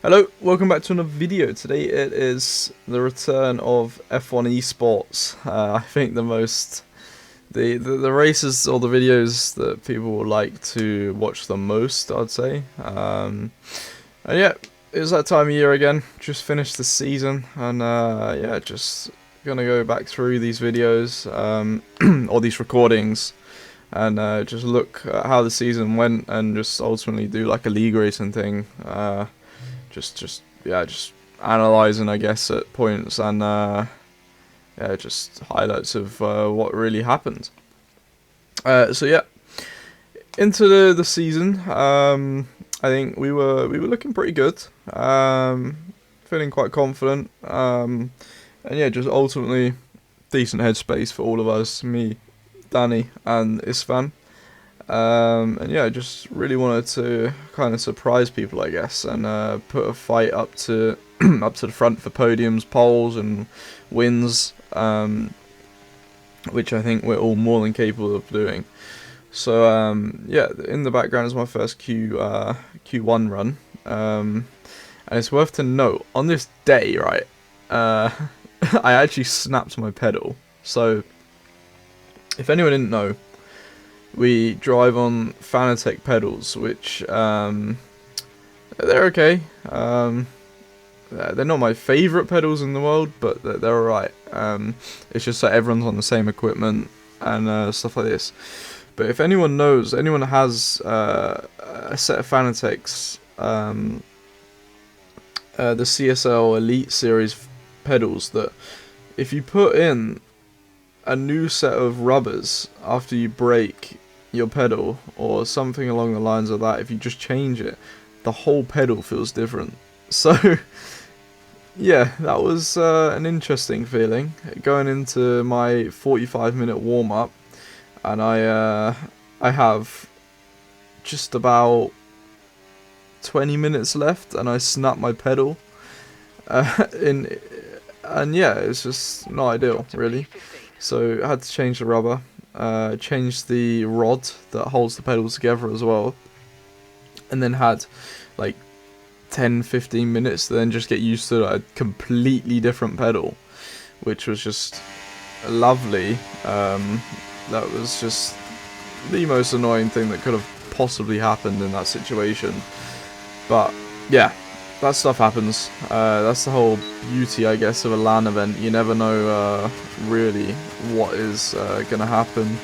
Hello, welcome back to another video. Today it is the return of F1 Esports. I think the races or the videos that people would like to watch the most, I'd say. And yeah, it's that time of year again. Just finished the season, and yeah, just gonna go back through these videos, or these recordings, and just look at how the season went, and just ultimately do like a league racing thing. Just analysing, I guess, at points, and yeah, just highlights of what really happened. So yeah, into the season, I think we were looking pretty good, feeling quite confident, and yeah, just ultimately decent headspace for all of us, me, Danny, and Isfan. And yeah, I just really wanted to kind of surprise people, I guess, and put a fight up to up to the front for podiums, poles, and wins, which I think we're all more than capable of doing. So yeah, in the background is my first Q1 run, and it's worth to note on this day, right? I actually snapped my pedal. So if anyone didn't know, we drive on Fanatec pedals, which they're okay. They're not my favourite pedals in the world, but they're alright. It's just that everyone's on the same equipment and stuff like this. But if anyone knows, anyone has a set of Fanatecs, the CSL Elite Series pedals, that if you put in a new set of rubbers after you break your pedal or something along the lines of that, if you just change it, the whole pedal feels different. So yeah, that was an interesting feeling going into my 45-minute warm-up, and I have just about 20 minutes left, and I snapped my pedal and yeah, it's just not ideal, really. So I had to change the rubber, change the rod that holds the pedals together as well, and then had like 10-15 minutes to then just get used to a completely different pedal, which was just lovely. That was just the most annoying thing that could have possibly happened in that situation. But yeah, that stuff happens. That's the whole beauty, I guess, of a LAN event. You never know really what is going to happen.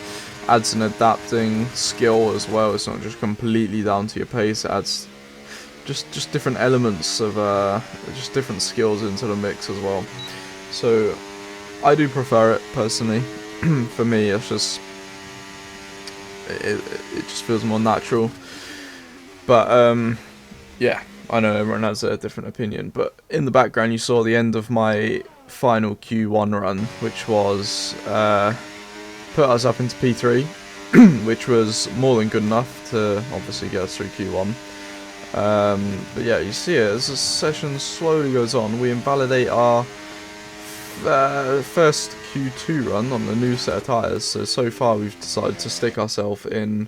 Adds an adapting skill as well. It's not just completely down to your pace. It adds just different elements of just different skills into the mix as well. So I do prefer it personally. For me, it's just it just feels more natural. But yeah, I know everyone has a different opinion, but in the background you saw the end of my final Q1 run, which was put us up into P3, which was more than good enough to obviously get us through Q1. But yeah, you see it, as the session slowly goes on, we invalidate our first Q2 run on the new set of tyres. So far we've decided to stick ourselves in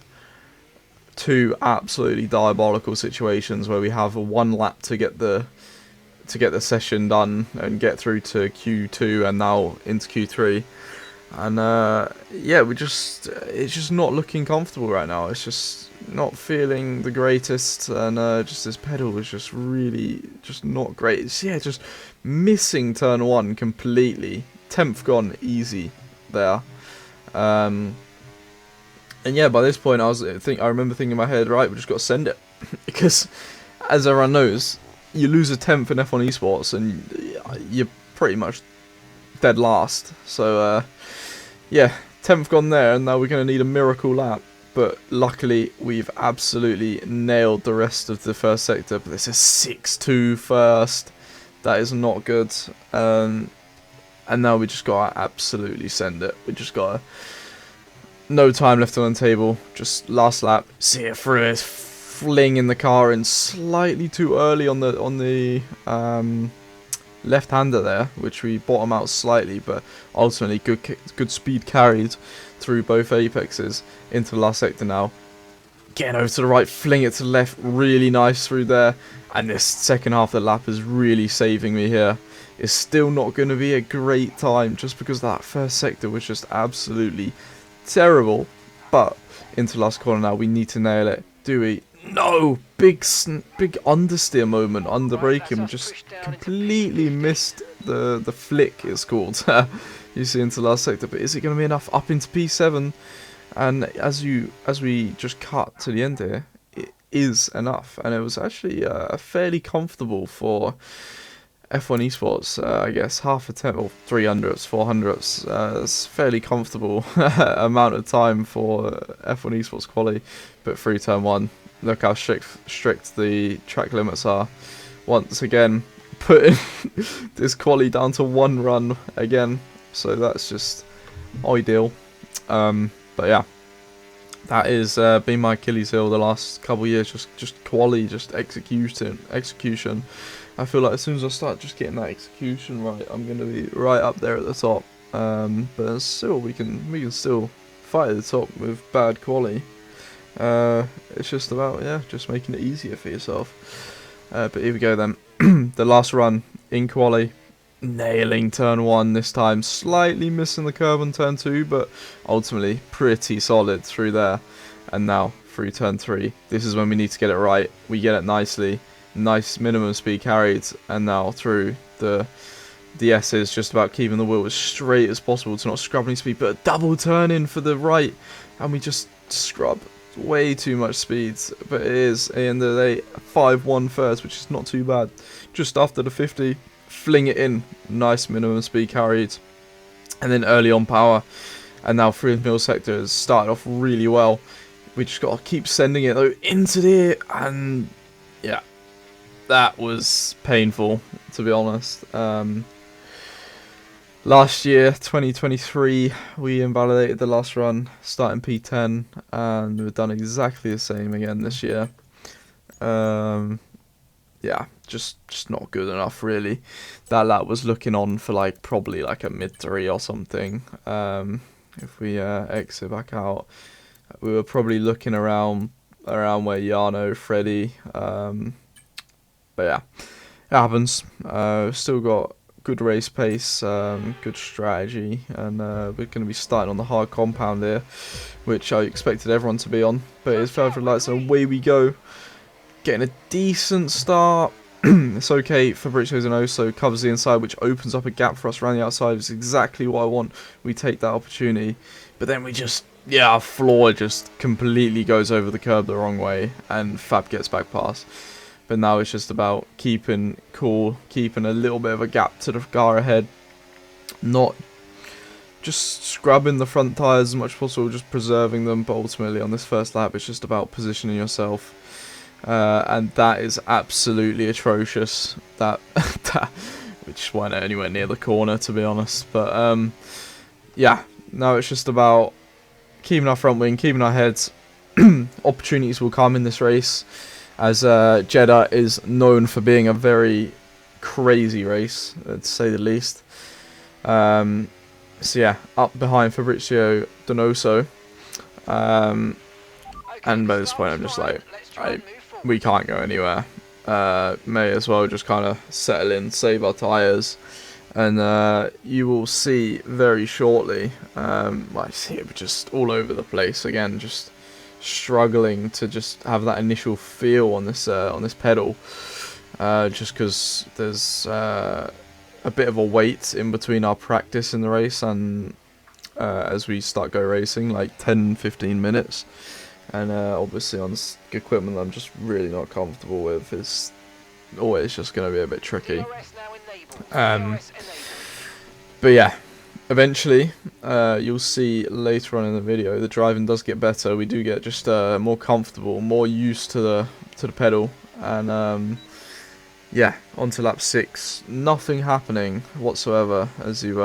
two absolutely diabolical situations where we have one lap to get the session done and get through to Q2 and now into Q3, and yeah, it's just not looking comfortable right now. It's just not feeling the greatest, and just this pedal was just really just not great. Yeah, just missing turn 1 completely. 10th gone easy there. And yeah, by this point, I remember thinking in my head, right, we just got to send it, because as everyone knows, you lose a 10th in F1 Esports, and you're pretty much dead last. So yeah, 10th gone there, and now we're going to need a miracle lap. But luckily, we've absolutely nailed the rest of the first sector. But this is 6-2 first. That is not good. And now we just got to absolutely send it. We just got to. No time left on the table, just last lap, see it through it, fling in the car in slightly too early on the left-hander there, which we bottom out slightly, but ultimately good speed carried through both apexes into the last sector now. Getting over to the right, fling it to the left, really nice through there, And this second half of the lap is really saving me here. It's still not going to be a great time just because that first sector was just absolutely terrible. But into last corner now, we need to nail it. Do we? No! Big understeer moment, under braking. We just completely missed the flick, it's called. You see into last sector, but is it going to be enough up into P7? And as we just cut to the end here, it is enough, and it was actually fairly comfortable for F1 Esports. I guess half a temp or 300ths, 400ths. It's fairly comfortable amount of time for F1 Esports quali, but through turn 1, look how strict the track limits are. Once again, putting this quali down to 1 run again, so that's just ideal. But yeah, that is been my Achilles heel the last couple of years. Just quali, just execution. I feel like as soon as I start just getting that execution right, I'm gonna be right up there at the top. But still, we can still fight at the top with bad quali. It's just about just making it easier for yourself. But here we go then. The last run in quali. Nailing turn 1 this time, slightly missing the curb on turn 2, but ultimately pretty solid through there. And now through turn 3, this is when we need to get it right. We get it nicely, nice minimum speed carried, and now through the S is just about keeping the wheel as straight as possible to not scrub any speed, but a double turn in for the right, and we just scrub way too much speed. But it is, at the end of the day, 5-1 first, which is not too bad. Just after the 50. Fling it in, nice minimum speed carried, and then early on power, and now through the middle sector has started off really well. We just got to keep sending it though into there, and yeah, that was painful, to be honest. Last year, 2023, we invalidated the last run, starting P10, and we've done exactly the same again this year. Yeah, just not good enough, really. That lap was looking on for probably a mid-3 or something. If we exit back out, we were probably looking around where Yano, Freddy. But yeah, it happens. Still got good race pace, good strategy, and we're going to be starting on the hard compound here, which I expected everyone to be on. But it's further lights, and away we go. Getting a decent start. It's okay. Fabrizio's and Oso covers the inside, which opens up a gap for us around the outside. It's exactly what I want. We take that opportunity. But then we just, our floor just completely goes over the curb the wrong way, and Fab gets back past. But now it's just about keeping cool, keeping a little bit of a gap to the car ahead. Not just scrubbing the front tyres as much as possible, just preserving them. But ultimately on this first lap, it's just about positioning yourself. And that is absolutely atrocious. That we just weren't anywhere near the corner, to be honest. But yeah, now it's just about keeping our front wing, keeping our heads. Opportunities will come in this race, as Jeddah is known for being a very crazy race, to say the least. So yeah, up behind Fabrizio Donoso. And by this point I'm just like, we can't go anywhere. May as well just kind of settle in, save our tyres, and you will see very shortly. I see it just all over the place again, just struggling to just have that initial feel on this pedal, just because there's a bit of a wait in between our practice in the race and as we start go racing, 10-15 minutes. And obviously on this equipment I'm just really not comfortable with, it's always just going to be a bit tricky. But yeah, eventually you'll see later on in the video the driving does get better. We do get just more comfortable, more used to the pedal, and yeah, on to lap 6. Nothing happening whatsoever, as you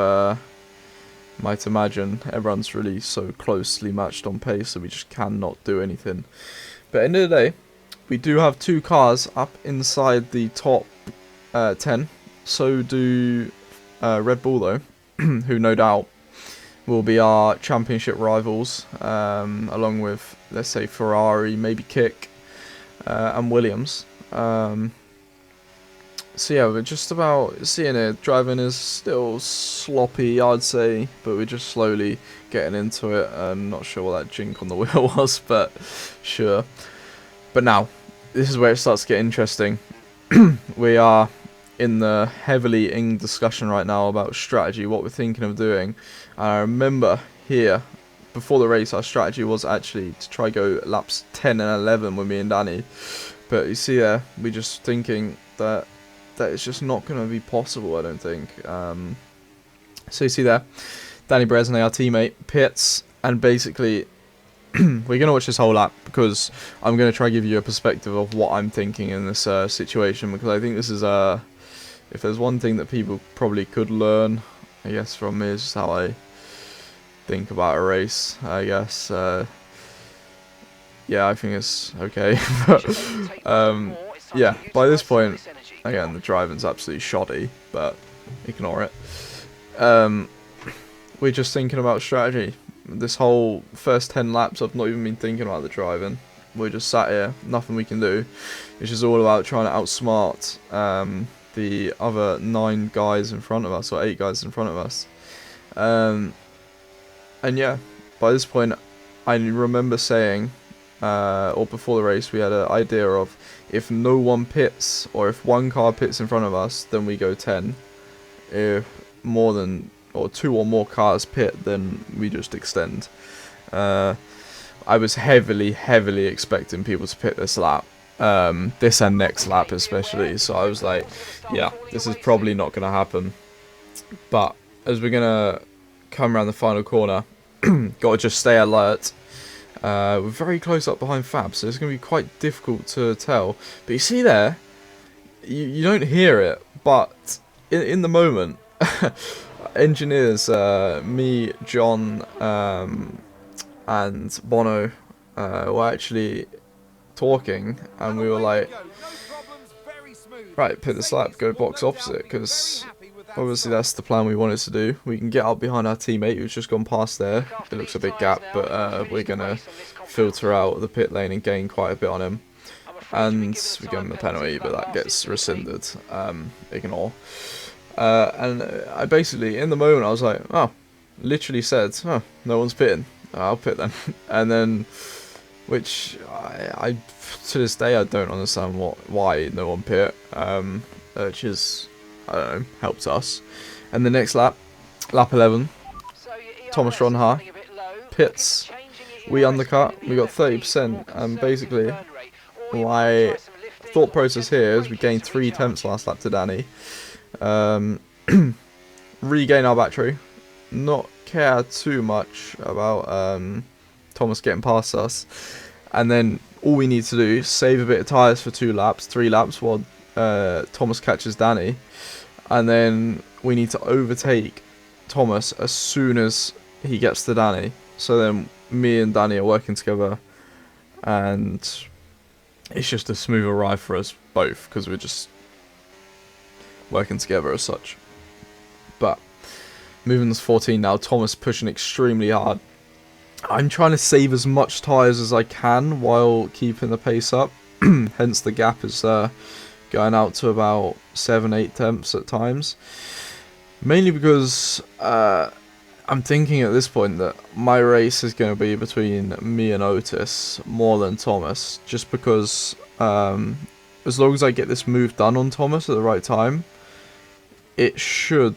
might imagine. Everyone's really so closely matched on pace, so we just cannot do anything. But end of the day, we do have 2 cars up inside the top 10. So do Red Bull, though, who no doubt will be our championship rivals, along with, let's say, Ferrari, maybe Kick, and Williams. So yeah, we're just about seeing it. Driving is still sloppy, I'd say, but we're just slowly getting into it. I'm not sure what that jink on the wheel was, but sure. But now, this is where it starts to get interesting. We are in the heavily in discussion right now about strategy, what we're thinking of doing. And I remember here, before the race, our strategy was actually to try go laps 10 and 11 with me and Danny. But you see there, we're just thinking that it's just not going to be possible, I don't think. So you see there, Danny Bresnay, our teammate, pits, and basically we're going to watch this whole lap because I'm going to try to give you a perspective of what I'm thinking in this situation, because I think this is, if there's one thing that people probably could learn, I guess, from me, is just how I think about a race, I guess. Yeah, I think it's okay. But, yeah, by this point, again, the driving's absolutely shoddy, but ignore it. We're just thinking about strategy. This whole first 10 laps, I've not even been thinking about the driving. We're just sat here, nothing we can do. It's just all about trying to outsmart the other 9 guys in front of us, or 8 guys in front of us. And yeah, by this point, I remember saying, or before the race, we had an idea of if no one pits, or if one car pits in front of us, then we go 10. If more than, or 2 or more cars pit, then we just extend. I was heavily expecting people to pit this lap. This and next lap especially, so I was like, yeah, this is probably not going to happen. But as we're going to come around the final corner, got to just stay alert. We're very close up behind Fab, so it's going to be quite difficult to tell. But you see there, you don't hear it, but in the moment, engineers, me, John, and Bono were actually talking, and we were like, right, pit this lap, go box opposite, because obviously that's the plan we wanted to do. We can get up behind our teammate who's just gone past there. It looks a big gap, but we're going to filter out the pit lane and gain quite a bit on him. And we give him a penalty, but that gets rescinded. Ignore. And I basically, in the moment, I was like, oh, literally said, oh, no one's pitting. I'll pit then. And then, which I to this day, I don't understand why no one pit. Which is, I don't know, helped us. And the next lap, lap 11, Thomas Ronha pits. We undercut. We got 30%, and basically, my thought process here is we gained 3 attempts last lap to Danny. Regain our battery. Not care too much about Thomas getting past us, and then all we need to do is save a bit of tyres for 3 laps while Thomas catches Danny, and then we need to overtake Thomas as soon as he gets to Danny. So then me and Danny are working together, and it's just a smoother ride for us both because we're just working together as such. But moving to 14 now, Thomas pushing extremely hard. I'm trying to save as much tyres as I can while keeping the pace up. Hence the gap is going out to about 7-8 temps at times. Mainly because I'm thinking at this point that my race is going to be between me and Otis more than Thomas. Just because as long as I get this move done on Thomas at the right time, it should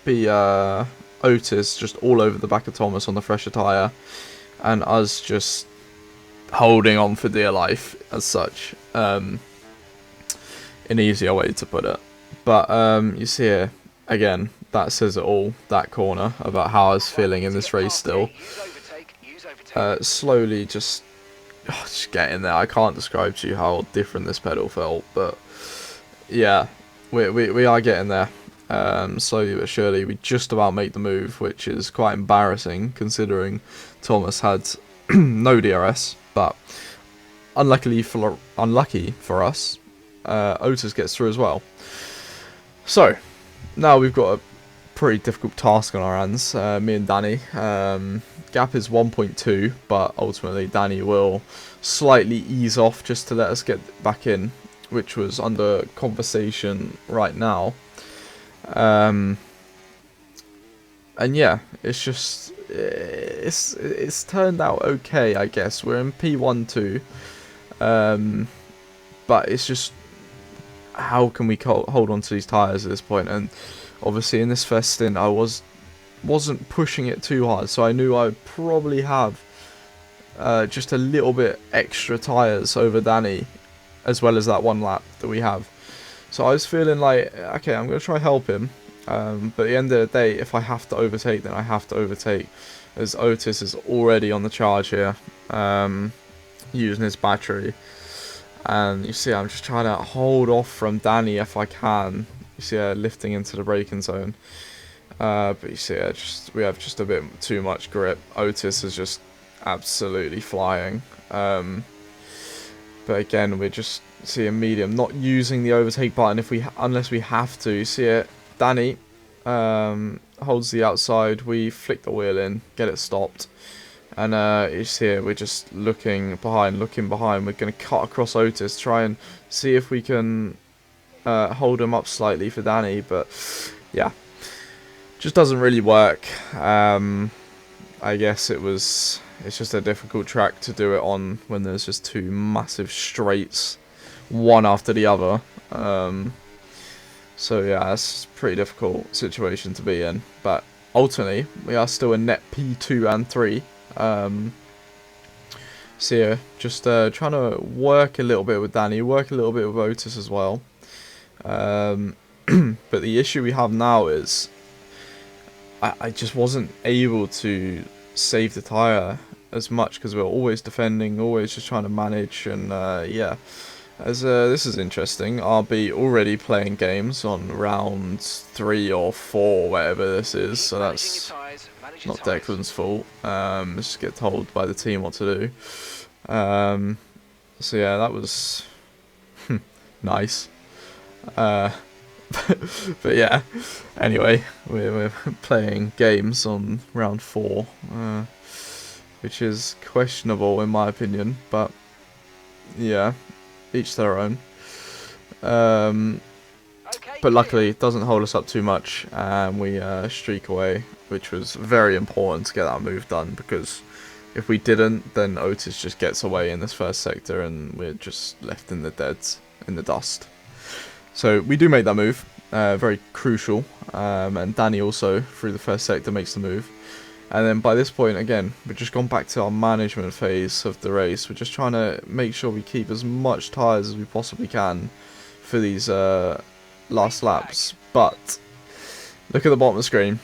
be Otis just all over the back of Thomas on the fresher tyre, and us just holding on for dear life as such. An easier way to put it. But you see here, again, that says it all, that corner, about how I was feeling in this race still. Slowly just getting there. I can't describe to you how different this pedal felt, but yeah, we are getting there. Slowly but surely, we just about make the move, which is quite embarrassing considering Thomas had no DRS. But unlucky for us, Otis gets through as well. So now we've got a pretty difficult task on our hands. Me and Danny. Gap is 1.2, but ultimately Danny will slightly ease off just to let us get back in. which was under conversation right now. And yeah, it's just it's turned out okay, I guess. We're in P1-2, but it's just how can we hold on to these tyres at this point? And obviously in this first stint I wasn't pushing it too hard, so I knew I'd probably have just a little bit extra tyres over Danny, as well as that one lap that we have. So I was feeling like, okay, I'm going to try help him, but at the end of the day, if I have to overtake, then I have to overtake, as Otis is already on the charge here, using his battery. And you see I'm just trying to hold off from Danny if I can. You see lifting into the braking zone. But you see we have just a bit too much grip. Otis is just absolutely flying. But again, we're just seeing medium, not using the overtake button unless we have to. You see it, Danny holds the outside, we flick the wheel in, get it stopped. And you see it, we're just looking behind. We're going to cut across Otis, try and see if we can hold him up slightly for Danny. But yeah, just doesn't really work. I guess it's just a difficult track to do it on when there's just two massive straights, one after the other. So yeah, it's a pretty difficult situation to be in. But ultimately, we are still in net P2 and 3. So yeah, just trying to work a little bit with Danny, work a little bit with Otis as well. But the issue we have now is I just wasn't able to save the tyre as much because we're always defending, always just trying to manage. And yeah, as this is interesting, I'll be already playing games on round 3 or 4, whatever this is, so that's not Declan's fault. Just get told by the team what to do. So yeah, that was nice. But yeah, anyway, we're playing games on round 4, which is questionable in my opinion, but yeah, each their own. But luckily it doesn't hold us up too much, and we streak away, which was very important to get that move done, because if we didn't, then Otis just gets away in this first sector and we're just left in the deads, in the dust. So we do make that move, very crucial, and Danny also through the first sector makes the move. And then by this point, again, we've just gone back to our management phase of the race. We're just trying to make sure we keep as much tyres as we possibly can for these last laps. But look at the bottom of the screen.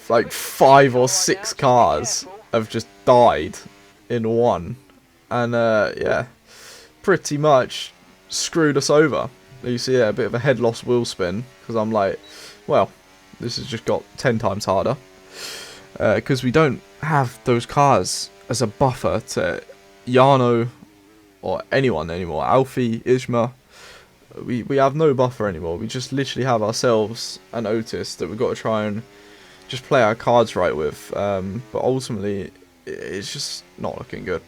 Like 5 or 6 cars have just died in one. And yeah, pretty much screwed us over. You see a bit of a head loss wheel spin, because I'm like, well, this has just got 10 times harder, because we don't have those cars as a buffer to Yano or anyone anymore. Alfie, Isma, we have no buffer anymore. We just literally have ourselves and Otis that we've got to try and just play our cards right with, but ultimately it's just not looking good.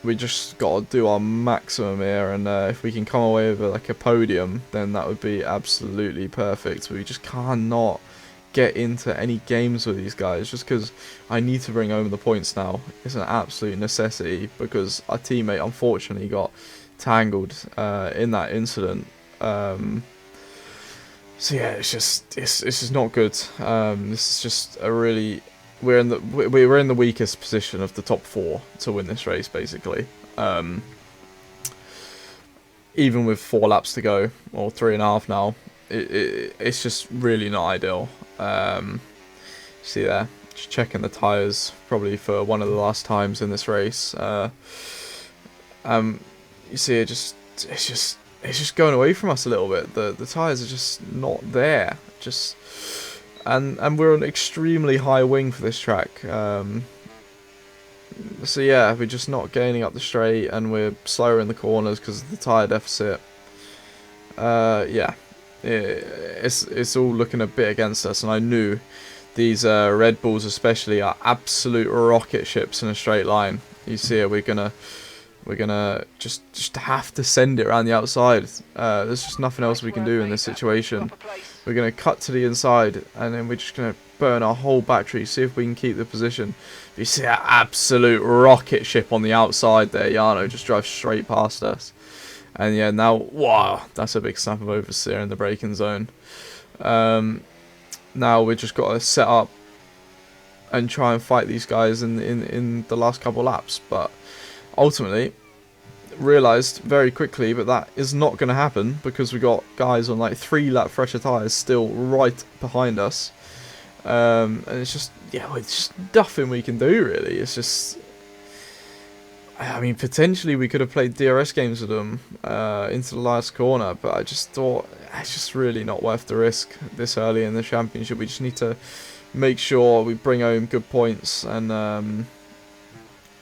We just got to do our maximum here, and if we can come away with like a podium, then that would be absolutely perfect. We just cannot get into any games with these guys, just because I need to bring home the points now. It's an absolute necessity, because our teammate unfortunately got tangled in that incident. So yeah, it's just not good. This is just a really, we're in the weakest position of the top 4 to win this race, basically. Even with 4 laps to go, or 3.5 now, it's just really not ideal. See there, just checking the tyres, probably for one of the last times in this race. You see, it's just going away from us a little bit. The tyres are just not there. And we're on extremely high wing for this track. So yeah, we're just not gaining up the straight, and we're slower in the corners because of the tyre deficit. Yeah, it's all looking a bit against us, and I knew these Red Bulls especially are absolute rocket ships in a straight line. You see it, we're gonna we're gonna just have to send it around the outside. There's just nothing else we can do in this situation. We're gonna cut to the inside, and then we're just gonna burn our whole battery, see if we can keep the position. You see that absolute rocket ship on the outside there, Yano just drives straight past us. And yeah, now, wow, that's a big snap of oversteer in the braking zone. Now we just got to set up and try and fight these guys in the last couple laps. But ultimately, realised very quickly that is not going to happen, because we got guys on like 3 lap fresher tyres still right behind us. And it's just, yeah, it's just nothing we can do really. It's just, I mean, potentially we could have played DRS games with them into the last corner, but I just thought it's just really not worth the risk this early in the championship. We just need to make sure we bring home good points, and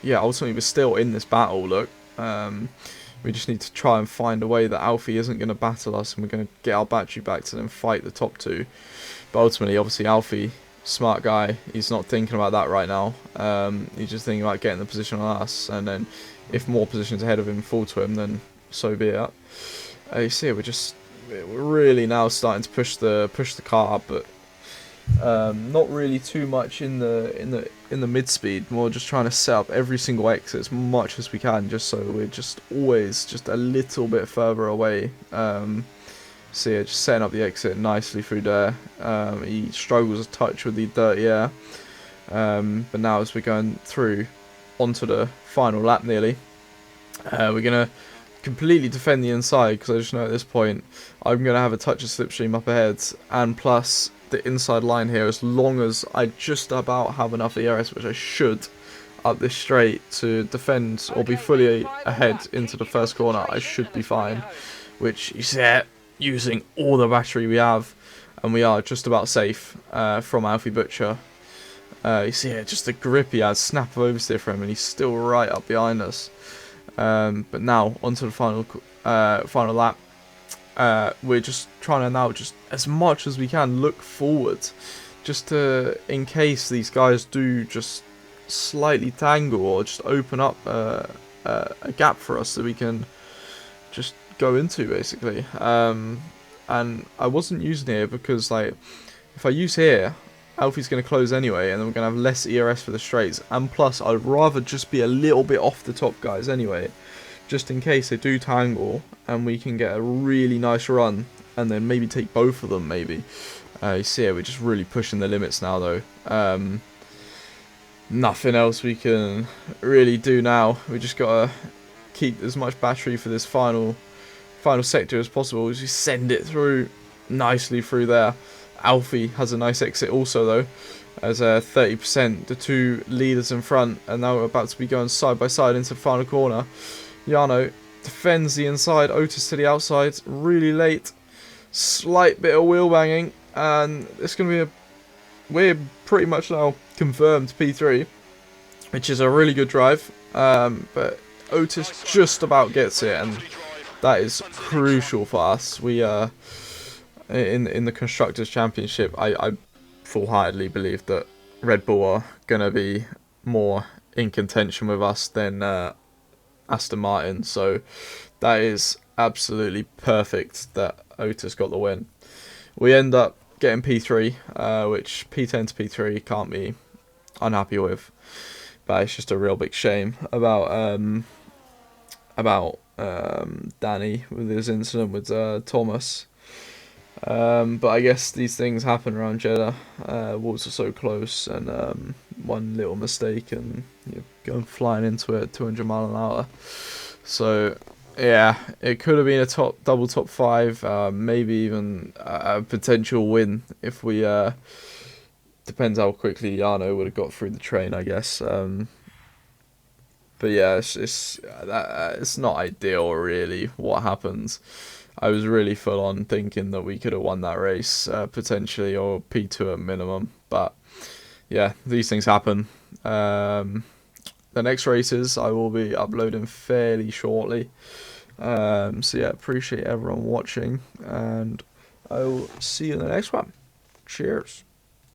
yeah, ultimately we're still in this battle. Look, we just need to try and find a way that Alfie isn't going to battle us, and we're going to get our battery back to then fight the top 2. But ultimately, obviously, Alfie, smart guy, he's not thinking about that right now. He's just thinking about getting the position on us, and then if more positions ahead of him fall to him, then so be it. You see, we're really now starting to push the car up, but not really too much in the mid speed. More just trying to set up every single exit as much as we can, just so we're just always just a little bit further away. So yeah, just setting up the exit nicely through there. He struggles a touch with the dirty air, but now as we're going through onto the final lap nearly, we're gonna completely defend the inside, because I just know at this point I'm gonna have a touch of slipstream up ahead, and plus the inside line here, as long as I just about have enough ERS, which I should, up this straight to defend or be fully ahead into the first corner, I should be fine. Which you see, using all the battery we have, and we are just about safe from Alfie Butcher. You see here, just the grip he has, snap of oversteer for him, and he's still right up behind us. But now onto the final lap. We're just trying to now, just as much as we can, look forward, just to, in case these guys do just slightly tangle or just open up a gap for us that we can just go into, basically. And I wasn't using here because, like, if I use here, Alfie's going to close anyway, and then we're going to have less ERS for the straights, and plus I'd rather just be a little bit off the top guys anyway, just in case they do tangle, and we can get a really nice run, and then maybe take both of them, maybe. You see here, we're just really pushing the limits now, though. Nothing else we can really do now. We just got to keep as much battery for this final sector as possible, as we send it through nicely through there. Alfie has a nice exit also, though, as 30%, the 2 leaders in front, and now we're about to be going side by side into the final corner. Yano defends the inside, Otis to the outside, really late, slight bit of wheel banging, and it's going to be we're pretty much now confirmed P3, which is a really good drive, but Otis just about gets it, and that is crucial for us. We in the Constructors' Championship, I full-heartedly believe that Red Bull are going to be more in contention with us than Aston Martin, so that is absolutely perfect that Otis got the win. We end up getting P3, which P10 to P3 can't be unhappy with, but it's just a real big shame about Danny with his incident with Thomas. But I guess these things happen around Jeddah. Walls are so close, and one little mistake and you're going flying into it at 200 miles an hour. So yeah, it could have been a double top 5, maybe even a potential win if we depends how quickly Yano would have got through the train, I guess. But yeah, it's not ideal really what happens. I was really full on thinking that we could have won that race, potentially, or P2 at minimum. But yeah, these things happen. The next races I will be uploading fairly shortly. So yeah, appreciate everyone watching, and I will see you in the next one. Cheers.